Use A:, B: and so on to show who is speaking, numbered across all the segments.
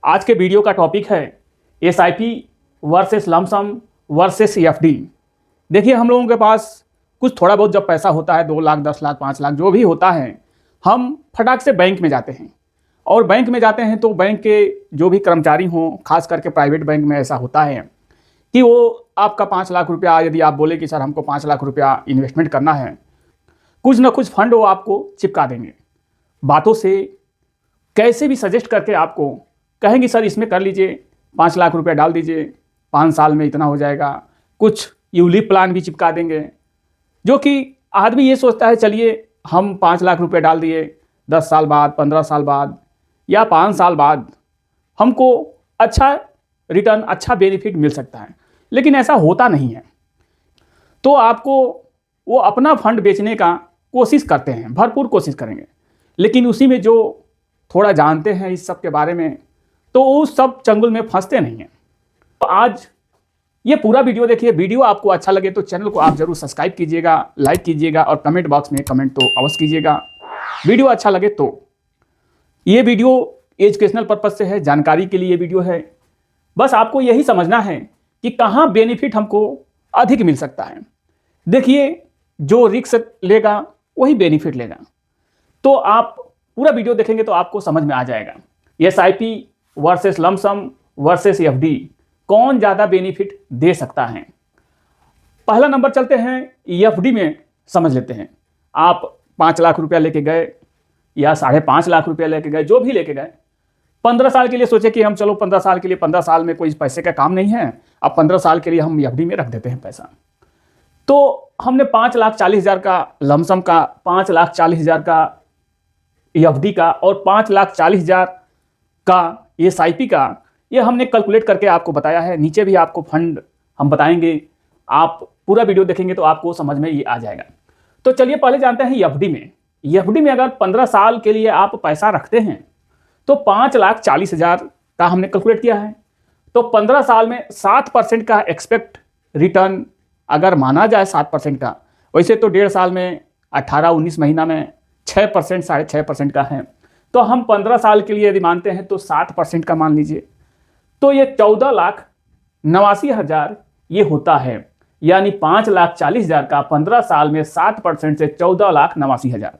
A: आज के वीडियो का टॉपिक है SIP versus lump sum versus FD. देखिए, हम लोगों के पास कुछ थोड़ा बहुत जब पैसा होता है, 2 लाख 10 लाख 5 लाख जो भी होता है, हम फटाक से बैंक में जाते हैं। और बैंक में जाते हैं तो बैंक के जो भी कर्मचारी हों, खास करके प्राइवेट बैंक में ऐसा होता है कि वो आपका 5 लाख रुपया, यदि आप बोले कि सर हमको 5 लाख रुपया इन्वेस्टमेंट करना है, कुछ ना कुछ फंड वो आपको चिपका देंगे। बातों से कैसे भी सजेस्ट करके आपको कहेंगे सर इसमें कर लीजिए, 5 लाख रुपया डाल दीजिए, 5 साल में इतना हो जाएगा। कुछ यूलिप प्लान भी चिपका देंगे, जो कि आदमी ये सोचता है चलिए हम 5 लाख रुपये डाल दिए, 10 साल बाद, 15 साल बाद या 5 साल बाद हमको अच्छा रिटर्न, अच्छा बेनिफिट मिल सकता है। लेकिन ऐसा होता नहीं है। तो आपको वो अपना फंड बेचने का कोशिश करते हैं, भरपूर कोशिश करेंगे, लेकिन उसी में जो थोड़ा जानते हैं इस सब के बारे में, तो उस सब चंगुल में फंसते नहीं हैं। तो आज ये पूरा वीडियो देखिए। वीडियो आपको अच्छा लगे तो चैनल को आप जरूर सब्सक्राइब कीजिएगा, लाइक कीजिएगा और कमेंट बॉक्स में कमेंट तो अवश्य कीजिएगा। वीडियो अच्छा लगे तो ये वीडियो एजुकेशनल पर्पज से है, जानकारी के लिए ये वीडियो है। बस आपको यही समझना है कि कहाँ बेनिफिट हमको अधिक मिल सकता है। देखिए, जो रिस्क लेगा वही बेनिफिट लेगा। तो आप पूरा वीडियो देखेंगे तो आपको समझ में आ जाएगा SIP versus lump sum versus FD कौन ज़्यादा बेनिफिट दे सकता है। पहला नंबर चलते हैं एफडी में, समझ लेते हैं। आप 5 लाख रुपया लेके गए या 5.5 लाख रुपया लेके गए, जो भी लेके गए, 15 साल के लिए सोचे कि हम चलो 15 साल के लिए, 15 साल में कोई पैसे का काम नहीं है, अब 15 साल के लिए हम एफडी में रख देते हैं पैसा। तो हमने 5,40,000 का लमसम का, 5,40,000 का एफडी का और 5,40,000 का एसआईपी का, ये हमने कैलकुलेट करके आपको बताया है। नीचे भी आपको फंड हम बताएंगे, आप पूरा वीडियो देखेंगे तो आपको समझ में ये आ जाएगा। तो चलिए पहले जानते हैं एफडी में। एफडी में अगर 15 साल के लिए आप पैसा रखते हैं तो 5,40,000 का हमने कैलकुलेट किया है। तो 15 साल में 7% का एक्सपेक्ट रिटर्न अगर माना जाए, 7% का, वैसे तो 1.5 साल में 18-19 महीना में 6%, 6.5% का है। तो हम 15 साल के लिए यदि मानते हैं तो 7% का मान लीजिए, तो ये 14,89,000 ये होता है। यानी 5,40,000 का 15 साल में 7% से 14,89,000।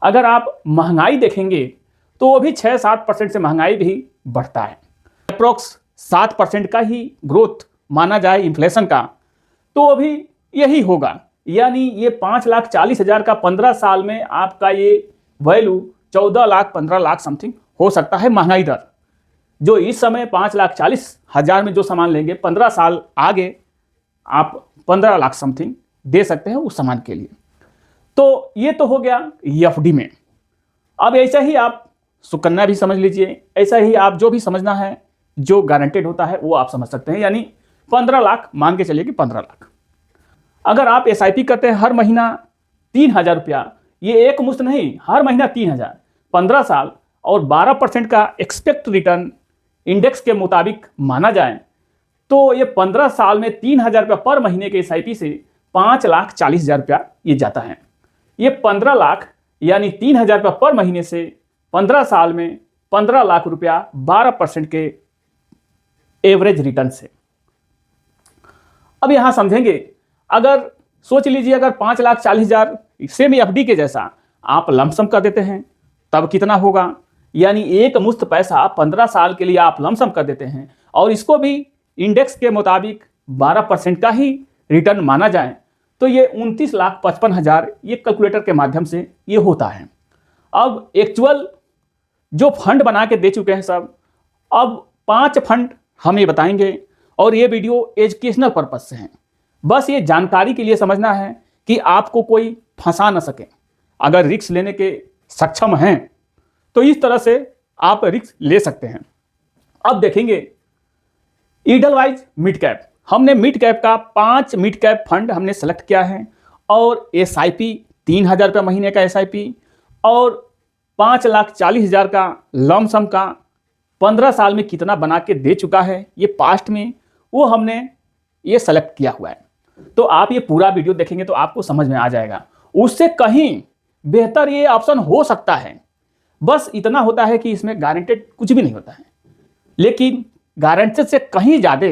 A: अगर आप महंगाई देखेंगे तो वो भी 6-7% से महंगाई भी बढ़ता है। अप्रोक्स 7% का ही ग्रोथ माना जाए इन्फ्लेशन का, तो वो भी यही होगा। यानी ये 5,40,000 का 15 साल में आपका ये वैल्यू 14 लाख 15 लाख समथिंग हो सकता है। महंगाई दर जो इस समय 5,40,000 में जो सामान लेंगे, 15 साल आगे आप 15 लाख समथिंग दे सकते हैं उस सामान के लिए। तो ये तो हो गया एफडी में। अब ऐसा ही आप सुकन्या भी समझ लीजिए, ऐसा ही आप जो भी समझना है, जो गारंटेड होता है वो आप समझ सकते हैं। यानी 15 लाख मान के चलिए कि 15 लाख। अगर आप एसआईपी करते हैं हर महीना 3,000 रुपया, ये एक मुश्त नहीं, हर महीना 3,000, 15 साल और 12% का एक्सपेक्ट रिटर्न इंडेक्स के मुताबिक माना जाए, तो ये 15 साल में 3,000 रुपया पर महीने के एसआईपी से 5,40,000 रुपया ये जाता है। ये 15 लाख यानी 3,000 रुपया पर महीने से 15 साल में 15 लाख रुपया 12% के एवरेज रिटर्न से। अब यहां समझेंगे, अगर सोच लीजिए अगर 5,40,000 सेम एफडी के जैसा आप लमसम कर देते हैं तब कितना होगा। यानी एक मुश्त पैसा 15 साल के लिए आप लमसम कर देते हैं और इसको भी इंडेक्स के मुताबिक 12% का ही रिटर्न माना जाए, तो ये 29,55,000 ये कैलकुलेटर के माध्यम से ये होता है। अब एक्चुअल जो फंड बना के दे चुके हैं सब, अब 5 फंड हम ये बताएंगे और ये वीडियो एजुकेशनल पर्पज से है। बस ये जानकारी के लिए समझना है कि आपको कोई फंसा ना सके। अगर रिस्क लेने के सक्षम हैं तो इस तरह से आप रिस्क ले सकते हैं। अब देखेंगे ईडलवाइज मिड कैप। हमने मिड कैप का 5 मिड कैप फंड हमने सेलेक्ट किया है और एसआईपी 3,000 रुपये महीने का एसआईपी और 5,40,000 का लमसम का 15 साल में कितना बना के दे चुका है ये पास्ट में, वो हमने ये सेलेक्ट किया हुआ है। तो आप ये पूरा वीडियो देखेंगे तो आपको समझ में आ जाएगा। उससे कहीं बेहतर ये ऑप्शन हो सकता है, बस इतना होता है कि इसमें गारंटेड कुछ भी नहीं होता है। लेकिन गारंटी से कहीं ज़्यादा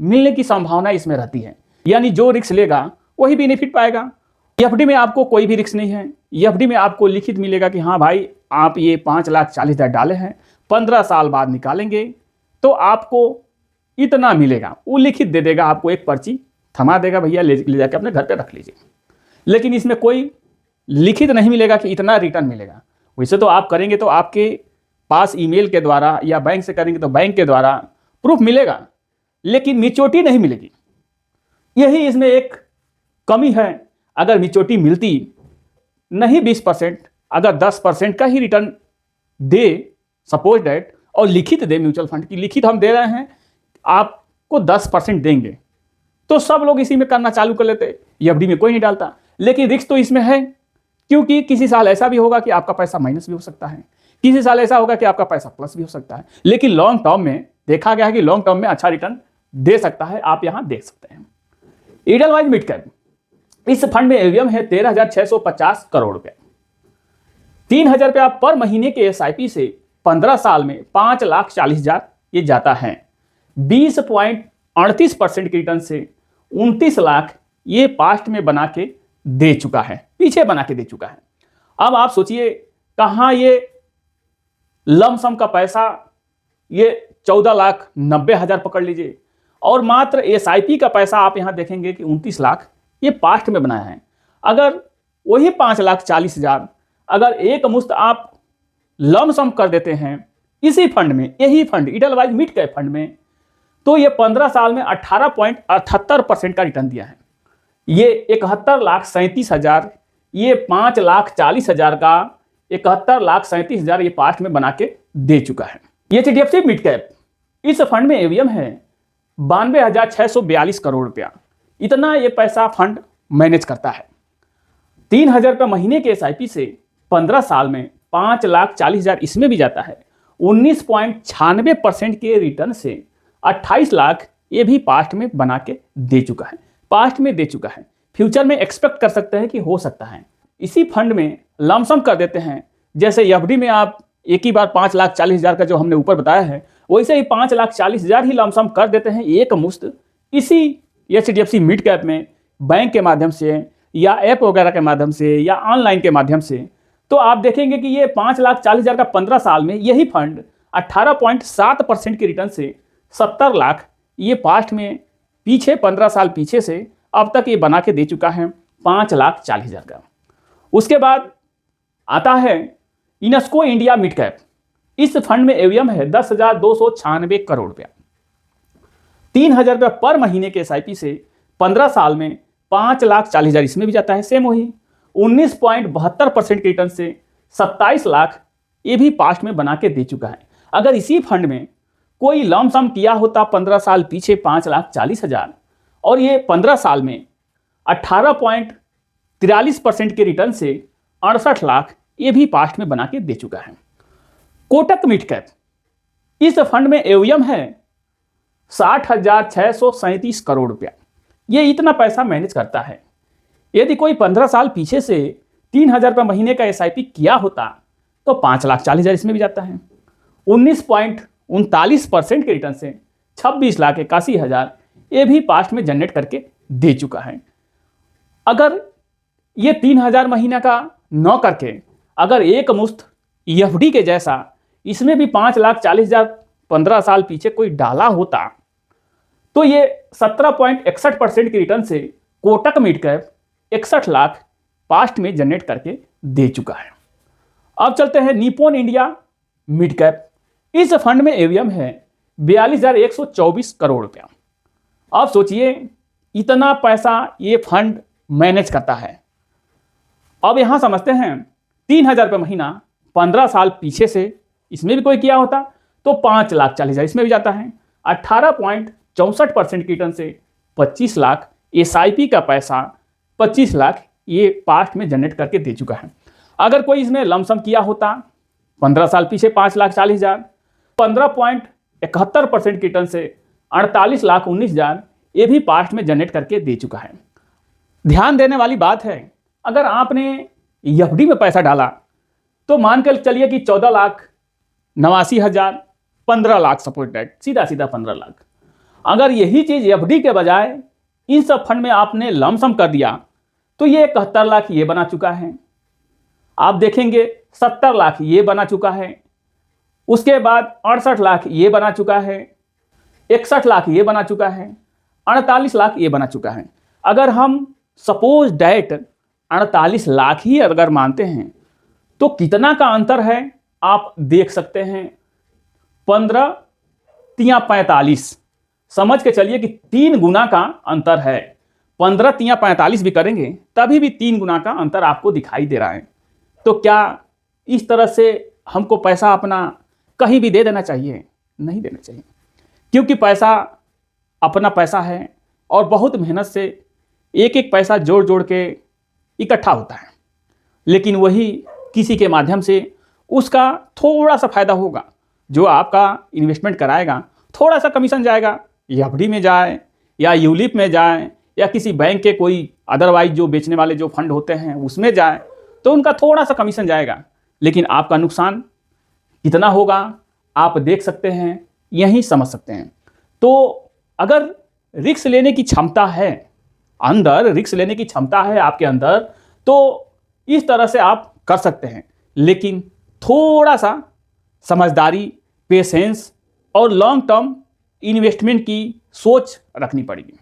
A: मिलने की संभावना इसमें रहती है। यानी जो रिस्क लेगा वही बेनिफिट पाएगा। एफडी में आपको कोई भी रिस्क नहीं है। एफडी में आपको लिखित मिलेगा कि हाँ भाई, आप ये 5,40,000 डाले हैं, 15 साल बाद निकालेंगे तो आपको इतना मिलेगा। वो लिखित दे देगा, आपको एक पर्ची थमा देगा, भैया ले जाके अपने घर पे रख लीजिए। लेकिन इसमें कोई लिखित नहीं मिलेगा कि इतना रिटर्न मिलेगा। वैसे तो आप करेंगे तो आपके पास ईमेल के द्वारा या बैंक से करेंगे तो बैंक के द्वारा प्रूफ मिलेगा, लेकिन मैच्योरिटी नहीं मिलेगी। यही इसमें एक कमी है। अगर मैच्योरिटी मिलती नहीं 20%, अगर 10% का ही रिटर्न दे, सपोज डैट, और लिखित दे म्यूचुअल फंड की, लिखित हम दे रहे हैं आपको 10% देंगे, तो सब लोग इसी में करना चालू कर लेते, एफडी में कोई नहीं डालता। लेकिन रिस्क तो इसमें है, क्योंकि किसी साल ऐसा भी होगा कि आपका पैसा माइनस भी हो सकता है, किसी साल ऐसा होगा कि आपका पैसा प्लस भी हो सकता है। लेकिन लॉन्ग टर्म में देखा गया है कि लॉन्ग टर्म में अच्छा रिटर्न दे सकता है। आप यहां देख सकते हैं ईडलवाइज मिड कैप, इस फंड में एवीएम है 13,650 करोड़ रुपया। 3,000 रुपया पर महीने के एसआईपी से 15 साल में 5,40,000 ये जाता है। 20.38% के रिटर्न से 29 लाख ये पास्ट में बना के दे चुका है, पीछे बना के दे चुका है। अब आप सोचिए कहाँ ये लमसम का पैसा, ये 14,90,000 पकड़ लीजिए, और मात्र एसआईपी का पैसा आप यहां देखेंगे कि 29 लाख ये पास्ट में बनाया है। अगर वही 5,40,000 अगर एक मुश्त आप लमसम कर देते हैं इसी फंड में, यही fund Edelweiss mid cap fund में, तो ये 15 साल में 18.78% का रिटर्न दिया है। ये 71,37,000, ये 5,40,000 का 71,37,000 ये पास्ट में बना के दे चुका है। ये एचडीएफसी मिड कैप, इस फंड में एवीएम है 92,642 करोड़ रुपया। इतना ये पैसा फंड मैनेज करता है। 3,000 रुपये महीने के एसआईपी से 15 साल में 5,40,000 इसमें भी जाता है। 19.96% के रिटर्न से 28 लाख ये भी पास्ट में बना के दे चुका है, पास्ट में दे चुका है। फ्यूचर में एक्सपेक्ट कर सकते हैं कि हो सकता है। इसी फंड में लमसम कर देते हैं, जैसे एफडी में आप एक ही बार 5,40,000 का जो हमने ऊपर बताया है, वैसे ही 5,40,000 ही लमसम कर देते हैं एक मुश्त इसी एचडीएफसी मिड कैप में, बैंक के माध्यम से या ऐप वगैरह के माध्यम से या ऑनलाइन के माध्यम से। तो आप देखेंगे कि ये 5,40,000 का 15 साल में यही फंड 18.7% के रिटर्न से 70 लाख ये पास्ट में पीछे 15 साल पीछे से अब तक ये बना के दे चुका है 5,40,000 का। उसके बाद आता है इनस्को इंडिया मिड कैप। इस फंड में एवीएम है 10,296 करोड़ रुपया। 3,000 रुपया पर महीने के एसआईपी से 15 साल में 5,40,000 इसमें भी जाता है, सेम वही 19.72% के रिटर्न से 27 लाख ये भी पास्ट में बना के दे चुका है। अगर इसी फंड में कोई लमसम किया होता 15 साल पीछे 5,40,000 और ये 15 साल में 18.43% के रिटर्न से 68 लाख ये भी पास्ट में बना के दे चुका है। कोटक मिड कैप, इस फंड में एवीएम है 60,637 करोड़ रुपया। ये इतना पैसा मैनेज करता है। यदि कोई 15 साल पीछे से 3,000 रुपये महीने का एसआईपी किया होता तो 5,40,000 इसमें भी जाता है। 19.39% के रिटर्न से 26,81,000 ये भी पास्ट में जनरेट करके दे चुका है। अगर ये 3,000 महीना का न करके अगर एक मुश्त एफडी के जैसा इसमें भी 5,40,000 15 साल पीछे कोई डाला होता तो ये 17.61% के रिटर्न से Kotak mid cap 61 lakh past में जनरेट करके दे चुका है। अब चलते हैं निप्पॉन इंडिया मिड कैप। इस फंड में एवीएम है 42,124 करोड़ रुपया। अब सोचिए इतना पैसा ये फंड मैनेज करता है। अब यहां समझते हैं 3,000 रुपये महीना 15 साल पीछे से इसमें भी कोई किया होता तो 5,40,000 इसमें भी जाता है। 18.64% की रिटर्न से 25 लाख एसआईपी का पैसा 25 लाख ये पास्ट में जनरेट करके दे चुका है। अगर कोई इसमें लमसम किया होता 15 साल पीछे 5,40,000, 15.71% की रिटर्न से 48,19,000 ये भी पास्ट में जनरेट करके दे चुका है। ध्यान देने वाली बात है, अगर आपने एफडी में पैसा डाला तो मान कर चलिए कि 14,89,000 15 लाख सपोज दैट, सीधा सीधा 15 लाख। अगर यही चीज़ एफडी के बजाय इन सब फंड में आपने लमसम कर दिया तो ये 71 लाख ये बना चुका है, आप देखेंगे 70 लाख ये बना चुका है, उसके बाद 68 लाख ये बना चुका है, 61 लाख ये बना चुका है, 48 लाख ये बना चुका है। अगर हम सपोज डैट 48 लाख ही अगर मानते हैं तो कितना का अंतर है आप देख सकते हैं। 15 तिया 45, समझ के चलिए कि 3 गुना का अंतर है। 15 तिया 45 भी करेंगे तभी भी 3 गुना का अंतर आपको दिखाई दे रहा है। तो क्या इस तरह से हमको पैसा अपना कहीं भी दे देना चाहिए? नहीं देना चाहिए, क्योंकि पैसा अपना पैसा है और बहुत मेहनत से एक एक पैसा जोड़ जोड़ के इकट्ठा होता है, लेकिन वही किसी के माध्यम से उसका थोड़ा सा फायदा होगा। जो आपका इन्वेस्टमेंट कराएगा थोड़ा सा कमीशन जाएगा, एफडी में जाए या यूलिप में जाए या किसी बैंक के कोई अदरवाइज जो बेचने वाले जो फंड होते हैं उसमें जाए तो उनका थोड़ा सा कमीशन जाएगा, लेकिन आपका नुकसान कितना होगा आप देख सकते हैं, यही समझ सकते हैं। तो अगर रिस्क लेने की क्षमता है अंदर, रिस्क लेने की क्षमता है आपके अंदर, तो इस तरह से आप कर सकते हैं, लेकिन थोड़ा सा समझदारी, पेशेंस और लॉन्ग टर्म इन्वेस्टमेंट की सोच रखनी पड़ेगी।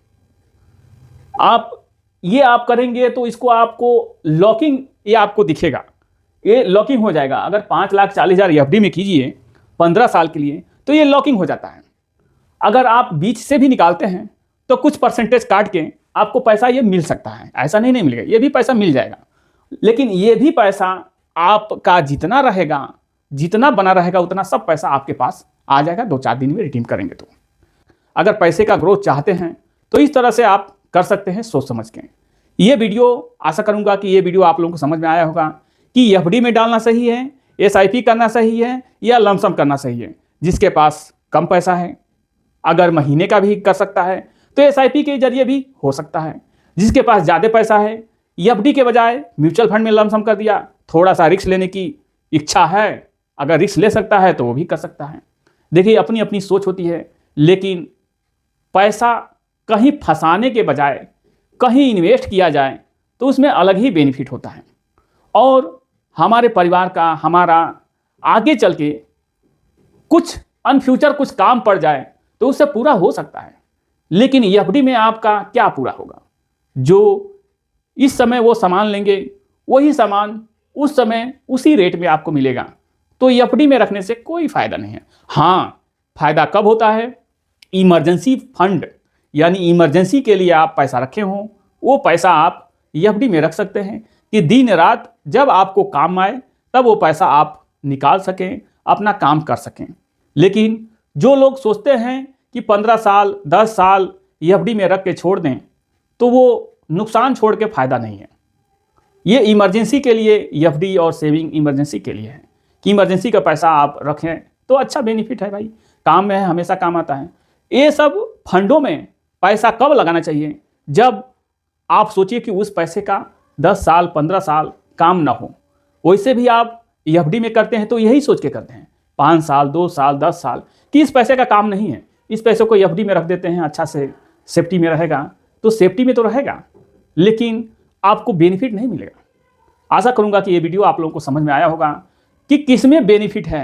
A: आप करेंगे तो इसको आपको लॉकिंग, ये आपको दिखेगा, ये लॉकिंग हो जाएगा। अगर 5,40,000 एफडी में कीजिए 15 साल के लिए तो ये लॉकिंग हो जाता है। अगर आप बीच से भी निकालते हैं तो कुछ परसेंटेज काट के आपको पैसा ये मिल सकता है, ऐसा नहीं मिलेगा, ये भी पैसा मिल जाएगा। लेकिन ये भी पैसा आपका जितना रहेगा, जितना बना रहेगा उतना सब पैसा आपके पास आ जाएगा 2-4 दिन में रिडीम करेंगे तो। अगर पैसे का ग्रोथ चाहते हैं तो इस तरह से आप कर सकते हैं सोच समझ के। ये वीडियो आशा करूंगा कि ये वीडियो आप लोगों को समझ में आया होगा कि एफडी में डालना सही है, एसआईपी करना सही है या लमसम करना सही है। जिसके पास कम पैसा है अगर महीने का भी कर सकता है तो एसआईपी के जरिए भी हो सकता है। जिसके पास ज़्यादा पैसा है एफडी के बजाय म्यूचुअल फंड में लमसम कर दिया, थोड़ा सा रिस्क लेने की इच्छा है, अगर रिस्क ले सकता है तो वो भी कर सकता है। देखिए अपनी अपनी सोच होती है, लेकिन पैसा कहीं फंसाने के बजाय कहीं इन्वेस्ट किया जाए तो उसमें अलग ही बेनिफिट होता है और हमारे परिवार का, हमारा आगे चल के कुछ अनफ्यूचर कुछ काम पड़ जाए तो उससे पूरा हो सकता है। लेकिन एफडी में आपका क्या पूरा होगा? जो इस समय वो सामान लेंगे वही सामान उस समय उसी रेट में आपको मिलेगा, तो एफडी में रखने से कोई फायदा नहीं है। हाँ, फायदा कब होता है? इमरजेंसी फंड, यानी इमरजेंसी के लिए आप पैसा रखे हों, वो पैसा आप एफडी में रख सकते हैं कि दिन रात जब आपको काम आए तब वो पैसा आप निकाल सकें, अपना काम कर सकें। लेकिन जो लोग सोचते हैं कि 15 साल 10 साल एफडी में रख के छोड़ दें तो वो नुकसान छोड़ के फायदा नहीं है। ये इमरजेंसी के लिए एफडी और सेविंग इमरजेंसी के लिए है कि इमरजेंसी का पैसा आप रखें तो अच्छा बेनिफिट है भाई, काम में है, हमेशा काम आता है। ये सब फंडों में पैसा कब लगाना चाहिए? जब आप सोचिए कि उस पैसे का 10 साल 15 साल काम ना हो। वैसे भी आप एफडी में करते हैं तो यही सोच के करते हैं 5 साल 2 साल 10 साल कि इस पैसे का काम नहीं है, इस पैसे को एफडी में रख देते हैं, अच्छा से सेफ्टी में रहेगा, तो सेफ्टी में तो रहेगा लेकिन आपको बेनिफिट नहीं मिलेगा। आशा करूंगा कि ये वीडियो आप लोगों को समझ में आया होगा कि किस में बेनिफिट है।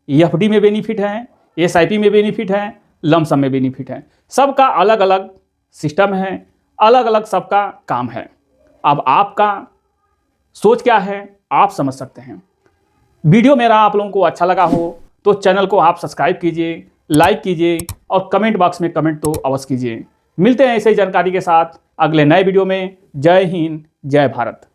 A: एफडी में बेनिफिट है, एसआईपी में बेनिफिट है, लमसम में बेनिफिट है। सबका अलग अलग सिस्टम है, अलग अलग सबका काम है। अब आपका सोच क्या है आप समझ सकते हैं। वीडियो मेरा आप लोगों को अच्छा लगा हो तो चैनल को आप सब्सक्राइब कीजिए, लाइक कीजिए और कमेंट बॉक्स में कमेंट तो अवश्य कीजिए। मिलते हैं ऐसे ही जानकारी के साथ अगले नए वीडियो में। जय हिंद, जय भारत।